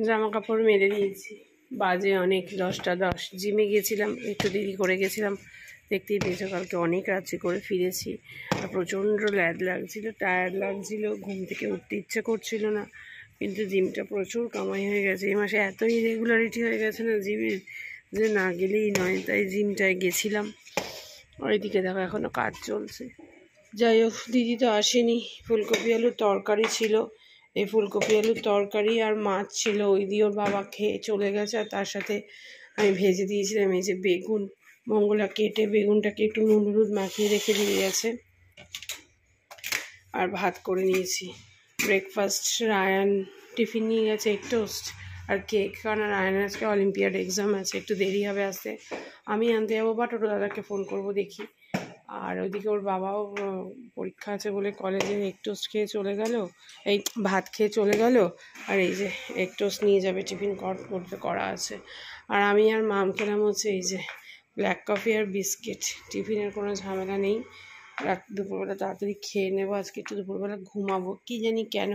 জামা কাপড় মেলে দিয়েছি, বাজে অনেক 10টা 10। জিমে গেছিলাম, একটু দেরি করে গেছিলাম, দেখতেই পেয়েছো। কালকে অনেক রাত্রি করে ফিরেছি আর প্রচণ্ড ল্যাদ লাগছিল, টায়ার্ড লাগছিল, ঘুম থেকে উঠতে ইচ্ছে করছিল না। কিন্তু জিমটা প্রচুর কামাই হয়ে গেছে এই মাসে, এত ইরেগুলারিটি হয়ে গেছে না জিমের, যে না গেলেই নয়, তাই জিমটায় গেছিলাম। ওইদিকে দেখো এখনও কাজ চলছে। যাই হোক, দিদি তো আসেনি। ফুলকপি আলুর তরকারি ছিল, এই ফুলকপি আলুর তরকারি আর মাছ ছিল, ওই দিয়ে ওর বাবা খেয়ে চলে গেছে। আর তার সাথে আমি ভেজে দিয়েছিলাম এই যে বেগুন, মঙ্গলা কেটে বেগুনটাকে একটু নুন হলুদ মাখিয়ে রেখে দিয়ে গেছে। আর ভাত করে নিয়েছি। ব্রেকফাস্ট রায়ান টিফিন নিয়ে গেছে এগ টোস্ট আর কেক, কারণ রায়ানের আজকে অলিম্পিয়াড এক্সাম আছে, একটু দেরি হবে আসতে। আমি আনতে যাবো বা টোটো দাদাকে ফোন করব দেখি। আর ওইদিকে ওর বাবাও পরীক্ষা আছে বলে কলেজে এগ টোস্ট খেয়ে চলে গেল, এই ভাত খেয়ে চলে গেল। আর এই যে এগ টোস্ট নিয়ে যাবে, টিফিন করতে করা আছে। আর আমি আর মাম খেলাম হচ্ছে এই যে ব্ল্যাক কফি আর বিস্কিট। টিফিনের কোনো ঝামেলা নেই, দুপুরবেলা তাড়াতাড়ি খেয়ে নেবো। আজকে একটু দুপুরবেলা ঘুমাবো, কি জানি কেন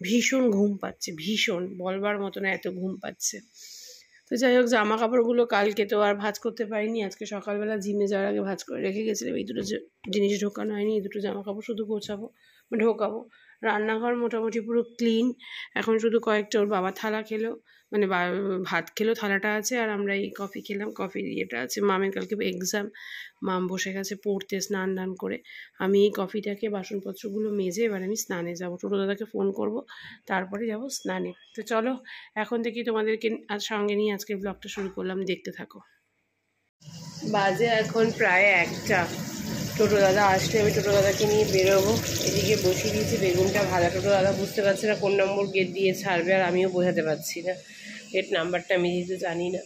ভীষণ ঘুম পাচ্ছে, ভীষণ বলবার মতো না, এত ঘুম পাচ্ছে। তো যাই হোক, জামা কাপড়গুলো কালকে তো আর ভাঁজ করতে পারিনি, আজকে সকালবেলা জিমে যাওয়ার আগে ভাঁজ করে রেখে গেছিলাম। এই দুটো জিনিস ঢোকানো হয়নি, এই দুটো জামা কাপড় শুধু গোছাবো, ঢোকাবো। রান্নাঘর মোটামুটি পুরো ক্লিন। এখন শুধু কয়েকটা ওর বাবা থালা খেলো, মানে ভাত খেলো, থালাটা আছে। আর আমরা এই কফি খেলাম, কফির ইয়েটা আছে। মামের কালকে এক্সাম, মাম বসে গেছে পড়তে স্নান টান করে। আমি এই কফিটাকে বাসনপত্রগুলো মেজে এবার আমি স্নানে যাবো। টোটো দাদাকে ফোন করব, তারপরে যাব স্নানে। তো চলো, এখন থেকে তোমাদেরকে আজ সঙ্গে নিয়ে আজকের ব্লগটা শুরু করলাম, দেখতে থাকো। বাজে এখন প্রায় 1টা। টোটো দাদা আসলে আমি টোটো দাদাকে নিয়ে বেরোবো। এদিকে বসিয়ে দিয়েছি বেগুনটা ভাজা। টোটো দাদা বুঝতে পারছে না কোন নম্বর গেট দিয়ে ছাড়বে, আর আমিও বোঝাতে পারছি না গেট নাম্বারটা, আমি যেহেতু জানি না।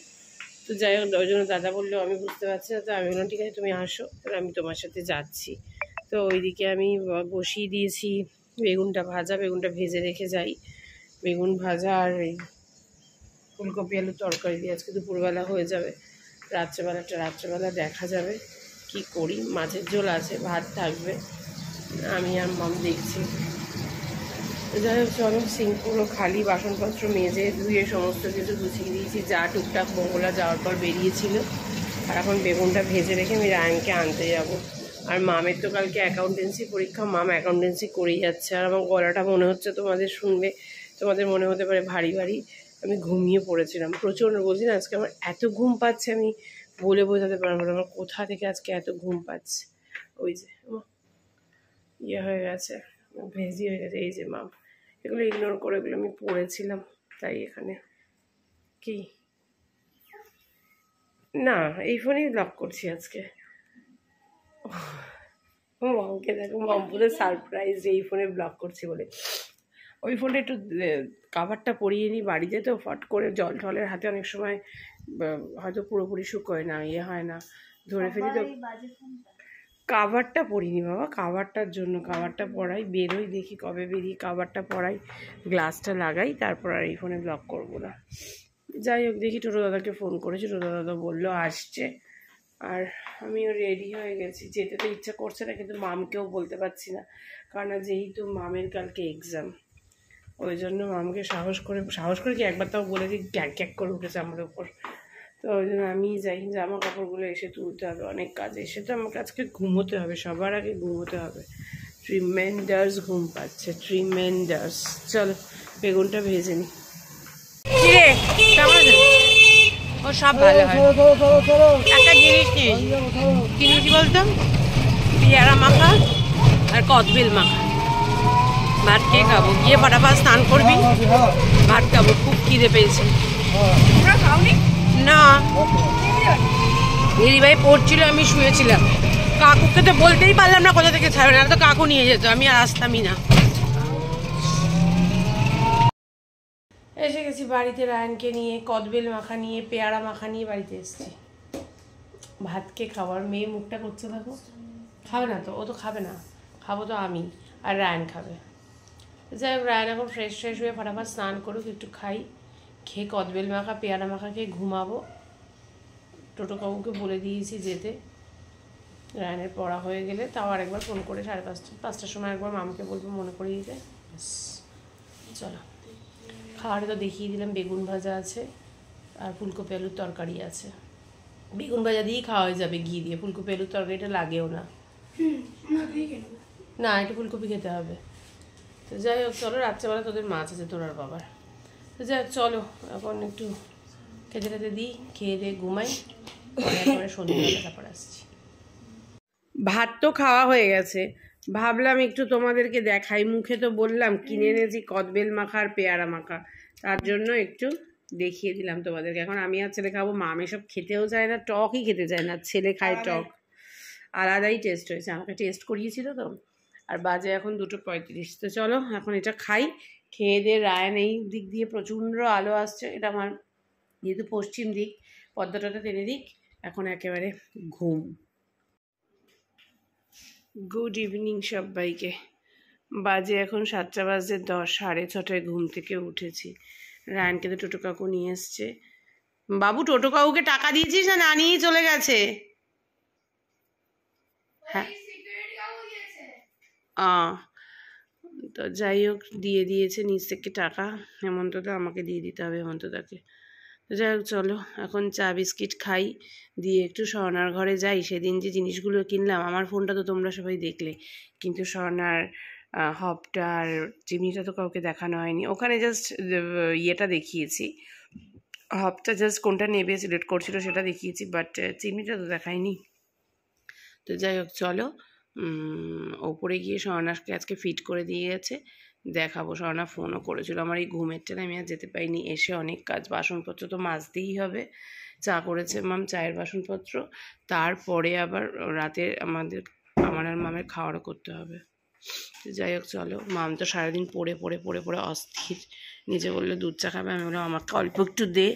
তো যাই হোক, ওই জন্য দাদা বললো আমি বুঝতে পারছি না। তো আমি বললাম ঠিক আছে তুমি আসো, তাহলে আমি তোমার সাথে যাচ্ছি। তো ওইদিকে আমি বসিয়ে দিয়েছি বেগুনটা ভাজা, বেগুনটা ভেজে রেখে যাই। বেগুন ভাজা আর এই ফুলকপি আলুর তরকারি দিয়ে আজকে দুপুরবেলা হয়ে যাবে। রাত্রেবেলা দেখা যাবে কি করি। মাছের ঝোল আছে, ভাত থাকবে, আমি আর মাম দেখছি। যাই হোক চলো, সিঙ্ক পুরো খালি, বাসনপত্র মেজে ধুয়ে সমস্ত কিছু গুছিয়ে দিয়েছি, যা টুকটাক মঙ্গলা যাওয়ার পর বেরিয়েছিল। আর এখন বেগুনটা ভেজে রেখে আমি রায়ানকে আনতে যাব। আর মামের তো কালকে অ্যাকাউন্টেন্সি পরীক্ষা, মাম অ্যাকাউন্টেন্সি করেই যাচ্ছে। আর আমার গলাটা মনে হচ্ছে, তোমাদের শুনবে, তোমাদের মনে হতে পারে ভারী ভারী। আমি ঘুমিয়ে পড়েছিলাম প্রচণ্ড, বলছি না আজকে আমার এত ঘুম পাচ্ছে, আমি বলে বোঝাতে পারবো না আমার কোথা থেকে আজকে এত ঘুম পাচ্ছে। ওই যে ইয়ে হয়ে গেছে, ভেজি হয়ে গেছে। এই যে মাম, এগুলো ইগনোর করে, এগুলো আমি পড়েছিলাম তাই এখানে। কি না, এই ফোনেই ব্লগ করছি আজকে। মামকে দেখো, মাম পুরো সারপ্রাইজ এই ফোনে ব্লগ করছি বলে। ওই ফোনটা একটু কাভারটা পরিয়ে নিই বাড়িতে, তো ফট করে জল টলের হাতে অনেক সময় হয়তো পুরোপুরি শুকোয় না, ইয়ে হয় না, ধরে ফেলি। তো কাভারটা পরিনি বাবা, কাভারটার জন্য, কাভারটা পরাই, বেরোই দেখি কবে বেরিয়ে কাভারটা পরাই, গ্লাসটা লাগাই, তারপর আর এই ফোনে ব্লগ করবো না। যাই হোক, দেখি টোটো দাদাকে ফোন করেছি, টোটো দাদা বললো আসছে। আর আমিও রেডি হয়ে গেছি, যেতে তো ইচ্ছা করছে না, কিন্তু মামকেও বলতে পারছি না, কারণ যেহেতু মামের কালকে এক্সাম, ওই জন্য মামকে সাহস করে কি একবার তাও বলে দিই, গ্যাক গ্যাক করে উঠেছে আমার উপর। তো ওই জন্য আমি যাই, জামা কাপড়গুলো এসে তুলতে হবে, অনেক কাজ। এসে তো আমাকে আজকে ঘুমোতে হবে, সবার আগে ঘুমোতে হবে। ট্রিমেন্ডাস ঘুম পাচ্ছে, ট্রিমেন্ডাস। চলো বেগুনটা ভেজে নি। কিরে কেমন আছে? ও সব ভালো হয়। একটা জিনিস কি নিয়েছি বলতো, পেয়ারা মাখা আর কদবেল মাখা। ভাত খেয়ে খাবো, গিয়ে ফটাফট স্নান করবি, ভাত খাবো, খুব খিদে পেয়েছে। না, দিদিভাই পড়ছিল, আমি শুয়েছিলাম। কাকুকে তো বলতেই পারলাম না কোথা থেকে ছাড়বে না, তো কাকু নিয়ে যেত, আমি আর আসতামই না। এসে গেছি বাড়িতে, রায়ানকে নিয়ে কদবেল মাখা নিয়ে, পেয়ারা মাখা নিয়ে বাড়িতে এসেছি। ভাত খেয়ে খাবার, মেয়ে মুখটা করছে দেখো। খাবে না তো, ও তো খাবে না, খাবো তো আমি, আর রায়ান খাবে। যাই হোক, রায়ান এখন ফ্রেশ হয়ে ফটাফট স্নান করুক, একটু খাই, খেয়ে কদবেল মাখা পেয়ারা মাখা খেয়ে ঘুমাবো। টোটো কাকুকে বলে দিয়েছি যেতে, রায়ানের পড়া হয়ে গেলে তাও আরেকবার ফোন করে 5:30-5টার সময় একবার মামকে বলবো মনে করিয়ে দিতে। চলো খাওয়ারে তো দেখিয়ে দিলাম, বেগুন ভাজা আছে আর ফুলকপি আলুর তরকারি আছে। বেগুন ভাজা দিয়েই খাওয়া হয়ে যাবে ঘি দিয়ে, ফুলকপি আলুর তরকারিটা লাগেও না। না, একটু ফুলকপি খেতে হবে। তো যাই হোক চলো, রাত্রেবেলা তোদের মাছ আছে তোর আর বাবার। তো যাই হোক চলো এখন একটু খেতে খেতে দিই, খেয়ে দিয়ে ঘুমাই, তারপরে সন্ধ্যাবেলা তারপর আসছি। ভাত তো খাওয়া হয়ে গেছে, ভাবলাম একটু তোমাদেরকে দেখাই। মুখে তো বললাম কিনে এনেছি কদবেল মাখা আর পেয়ারা মাখা, তার জন্য একটু দেখিয়ে দিলাম তোমাদেরকে। এখন আমি আর ছেলে খাবো, মা এসব খেতেও চায় না, টকই খেতে চায় না, ছেলে খায় টক। আলাদাই টেস্ট হয়েছে, আমাকে টেস্ট করিয়েছিল তো। আর বাজে এখন 2:35। তো চলো এখন এটা খাই, খেয়ে দিয়ে রায়ান এই দিক দিয়ে প্রচণ্ড আলো আসছে, এটা আমার যেহেতু পশ্চিম দিক, পদ্মাটা টেনে দিক, এখন একেবারে ঘুম। গুড ইভিনিং সবাইকে। বাজে এখন 7:10, 6:30 ঘুম থেকে উঠেছি। রায়ানকে তো টোটো কাকু নিয়ে এসছে। বাবু টোটো কাকুকে টাকা দিয়েছিস না না নিয়েই চলে গেছে? হ্যাঁ তো যাই হোক দিয়ে দিয়েছে নিচ থেকে টাকা, হেমন্তদা আমাকে দিয়ে দিতে হবে, হেমন্তদাকে। তো যাই হোক চলো এখন চা বিস্কিট খাই, দিয়ে একটু স্বর্ণার ঘরে যাই। সেদিন যে জিনিসগুলো কিনলাম, আমার ফোনটা তো তোমরা সবাই দেখলে, কিন্তু স্বর্ণার হবটা আর চিমনিটা তো কাউকে দেখানো হয়নি। ওখানে জাস্ট ইয়েটা দেখিয়েছি, হবটা জাস্ট কোনটা নেবে সিলেক্ট করছিল সেটা দেখিয়েছি, বাট চিমনিটা তো দেখায়নি। তো যাই হোক চলো ওপরে গিয়ে স্বর্ণাকে আজকে ফিট করে দিয়ে গেছে, দেখাবো। স্বর্ণা ফোনও করেছিল, আমার এই ঘুমের টেনে আমি আর যেতে পারিনি। এসে অনেক কাজ, বাসনপত্র তো মাজতেই হবে। চা করেছে মাম, চায়ের বাসনপত্র, তারপরে আবার রাতে আমার আর মামের খাওয়ারও করতে হবে। যাই হোক চলো, মাম তো সারাদিন পড়ে পড়ে পড়ে পড়ে অস্থির, নিজে বললো দুধ চা খাবে, আমি বললাম আমাকে অল্প একটু দে,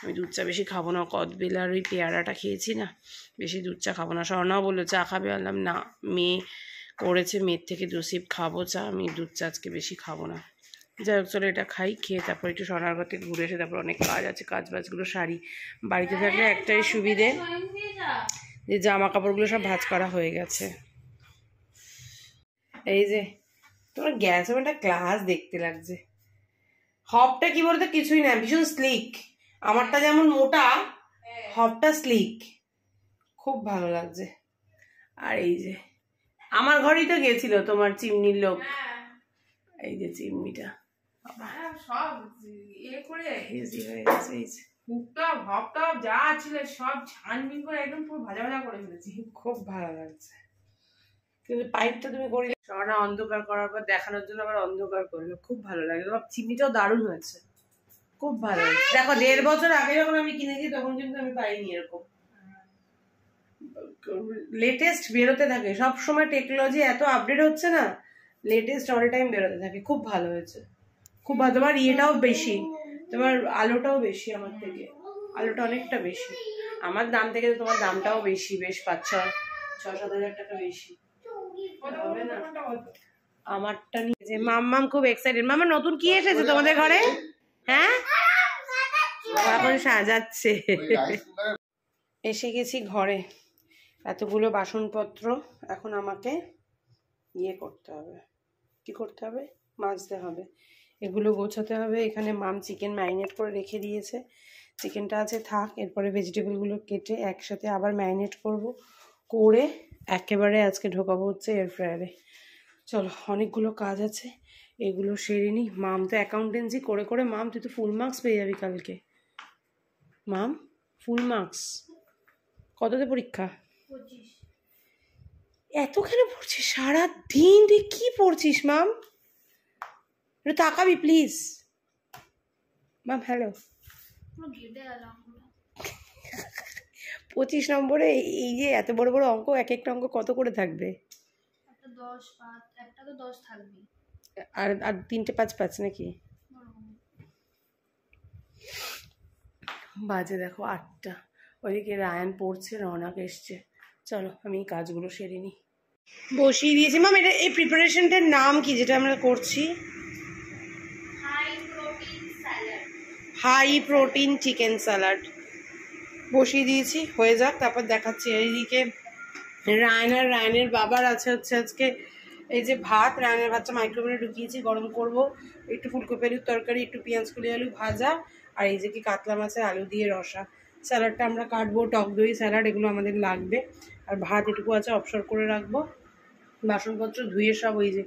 আমি দুধ চা বেশি খাবো না, কদবেল আর ওই পেয়ারাটা খেয়েছি না, বেশি দুধ চা খাবো না। স্বর্ণাও বললো চা খাবে, বললাম না, মেয়ে করেছে, মেয়ের থেকে 2 সিপ খাবো চা, আমি দুধ চা আজকে বেশি খাবো না। যাই হোক চলো এটা খাই, খেয়ে তারপর একটু স্বর্ণার ঘর থেকে ঘুরে এসে তারপর অনেক কাজ আছে, কাজ বাজগুলো সারি। বাড়িতে থাকলে একটাই সুবিধে যে জামা কাপড়গুলো সব ভাঁজ করা হয়ে গেছে। এই যে তোমার গ্যাস ওভেনটা ক্লাস দেখতে লাগছে। হবটা কি বলতো কিছুই না, ভীষণ স্লিক। আমারটা যেমন মোটা, হবটা স্লিক, খুব ভালো লাগছে। আর এই যে আমার ঘরেই তো গেছিল তোমার চিমনির লোক, এই যে চিমনিটা সব ইয়ে করে হেজি হয়ে গেছে। এই যে হুকটা হবটা যা ছিল সব ছানবিন করে একদম পুরো ভাজা ভাজা করে ফেলেছি, খুব ভালো লাগছে। কিন্তু পাইপটা তুমি করি স্বর্ণা অন্ধকার করার পর দেখানোর জন্য আবার অন্ধকার করলো, খুব ভালো লাগে। তোমার চিমনিটাও দারুণ হয়েছে, খুব ভালো হয়েছে। দেখো 1.5 বছর আগে যখন আমি কিনেছি তখন কিন্তু আমি পাইনি এরকম। লেটেস্ট বেরোতে থাকে সব সময়, টেকনোলজি এত আপডেট হচ্ছে না, লেটেস্ট অল টাইম বেরোতে থাকে, খুব ভালো হয়েছে, খুব ভালো। তোমার ইয়েটাও বেশি, তোমার আলোটাও বেশি আমার থেকে, আলোটা অনেকটা বেশি। আমার দাম থেকে তোমার দামটাও বেশি, বেশ 5-6-7 হাজার টাকা বেশি। আমারটা নিয়ে যে মাম্মাম খুব এক্সাইটেড। মামা নতুন কি এসেছে তোমাদের ঘরে? হ্যাঁ এখন সাজাচ্ছে। এসে গেছি ঘরে, এতগুলো বাসনপত্র এখন আমাকে ইয়ে করতে হবে, কি করতে হবে, মাজতে হবে, এগুলো গোছাতে হবে। এখানে মাম চিকেন ম্যারিনেট করে রেখে দিয়েছে, চিকেনটা আছে থাক, এরপরে ভেজিটেবলগুলো কেটে একসাথে আবার ম্যারিনেট করব, করে একেবারে আজকে ঢোকাবো হচ্ছে এয়ার ফ্রায়ারে। চলো অনেকগুলো কাজ আছে, এগুলো সেরে নিই। মাম তো অ্যাকাউন্টেন্সি করে করে, মাম তুই তো ফুল মার্কস পেয়ে যাবি কালকে। মাম ফুল মার্কস কততে পরীক্ষা? 25। এতখানে পড়ছিস সারাদিন, তুই কি পড়ছিস মাম? একটু তাকাবি প্লিজ মাম। হ্যালো, 25 নম্বরে এই যে এত বড় বড় অঙ্ক, এক একটা অঙ্ক কত করে থাকবে? একটা তো 10 থাকবে, আর 3টে 5-5 নাকি? বাজে দেখো 8টা, ওইদিকে রায়ান পড়ছে, রওনাক এসছে। চলো আমি এই কাজগুলো সেরে নিই। বসিয়ে দিয়েছি মাম। এটা এই প্রিপারেশনটার নাম কি যেটা আমরা করছি? হাই প্রোটিন চিকেন স্যালাড বসিয়ে দিয়েছি, হয়ে যাক তারপর দেখাচ্ছি। এইদিকে রায়ন আর রায়নের বাবার আছে হচ্ছে আজকে এই যে ভাত, রায়নের ভাতটা মাইক্রোওভেনে ঢুকিয়েছি, গরম করব। একটু ফুলকপি আলুর তরকারি, একটু পেঁয়াজ কলি আলু ভাজা, আর এই যে কি কাতলা মাছের আলু দিয়ে রসা। স্যালাডটা আমরা কাটবো, টক দই স্যালাড, এগুলো আমাদের লাগবে। আর ভাত এটুকু আছে, অবসর করে রাখবো। বাসনপত্র ধুয়ে সব ওই যে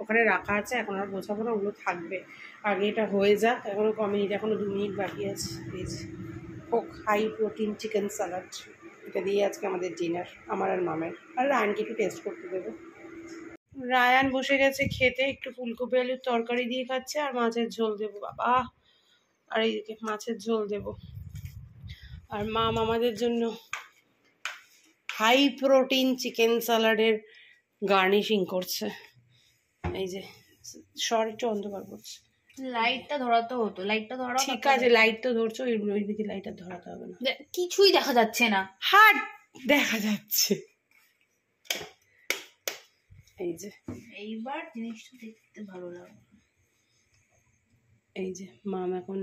ওখানে রাখা আছে, এখন আর গোছাবো না, ওগুলো থাকবে। আগে এটা হয়ে যাক, এখনও ক মিনিট, এখনও 2 মিনিট বাকি আছে। এই যে হোক হাই প্রোটিন চিকেন স্যালাড, এটা দিয়ে আজকে আমাদের ডিনার, আমার আর মামের। আর রায়নকে একটু টেস্ট করতে দেবো। রায়ান বসে গেছে খেতে, একটু ফুলকপি আলুর তরকারি দিয়ে খাচ্ছে, আর মাছের ঝোল দেবো বাবা। আর এইদিকে মাছের ঝোল দেবো। আর মাম আমাদের জন্য হাই প্রোটিন চিকেন স্যালাডের গার্নিশিং করছে। এই যে সর একটু অন্ধকার করছে, লাইটটা ধরাতে হতো, লাইটটা ধরা। ঠিক আছে, লাইট তো ধরছো, ওইদিকে লাইটটা ধরাতে হবে না। কিছুই দেখা যাচ্ছে না, হাট দেখা যাচ্ছে। এই যে এইবার জিনিসটা দেখতে ভালো লাগে। এই যে মাম এখন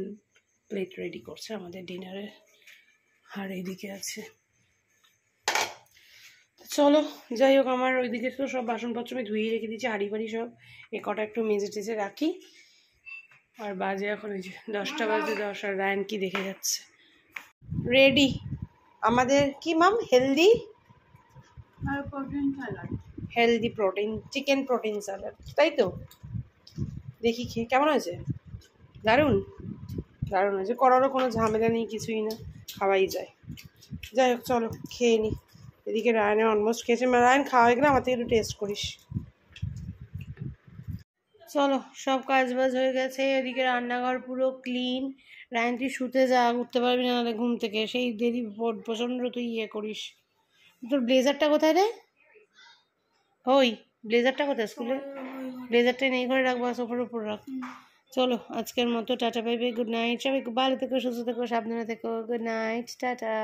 প্লেট রেডি করছে আমাদের ডিনারে, আর এইদিকে আছে। চলো যাই হোক, আমার ওইদিকে তো সব বাসনপত্র আমি ধুয়ে রেখে দিয়েছি, হাঁড়ি ফাড়ি সব, এ কটা একটু মেজে টেজে রাখি। আর বাজে এখন ওই যে 10টা বাজে 10, আর রায়ন কি দেখে যাচ্ছে। রেডি আমাদের কি মাম, healthy protein chicken protein salad, তাই তো? দেখি খেয়ে কেমন হয়েছে। দারুণ দারুণ হয়েছে, করারও কোনো ঝামেলা নেই, কিছুই না, খাওয়াই যায়। যাই হোক চলো খেয়ে নিই। এদিকে রায়নে অলমোস্ট খেয়েছে, রায়ন খাওয়া হয়ে গেলে আমার থেকে একটু টেস্ট করিস। চলো সব কাজ বাজ হয়ে গেছে, এদিকে রান্নাঘর পুরো ক্লিন। রায়ন তুই শুতে যা, উঠতে পারবি না নাহলে ঘুম থেকে, সেই দেরি প্রচণ্ড তুই ইয়ে করিস। তোর ব্লেজারটা কোথায় রে? ওই ব্লেজারটা কোথায় স্কুলে? ব্লেজারটা নেই করে রাখবো, সোফার উপর রাখ। চলো আজকের মতো tata bye bye, good night. সবাই ভালো থেকো, সুস্থ থেকো, সাবধানে থেকো, গুড নাইট, টাটা।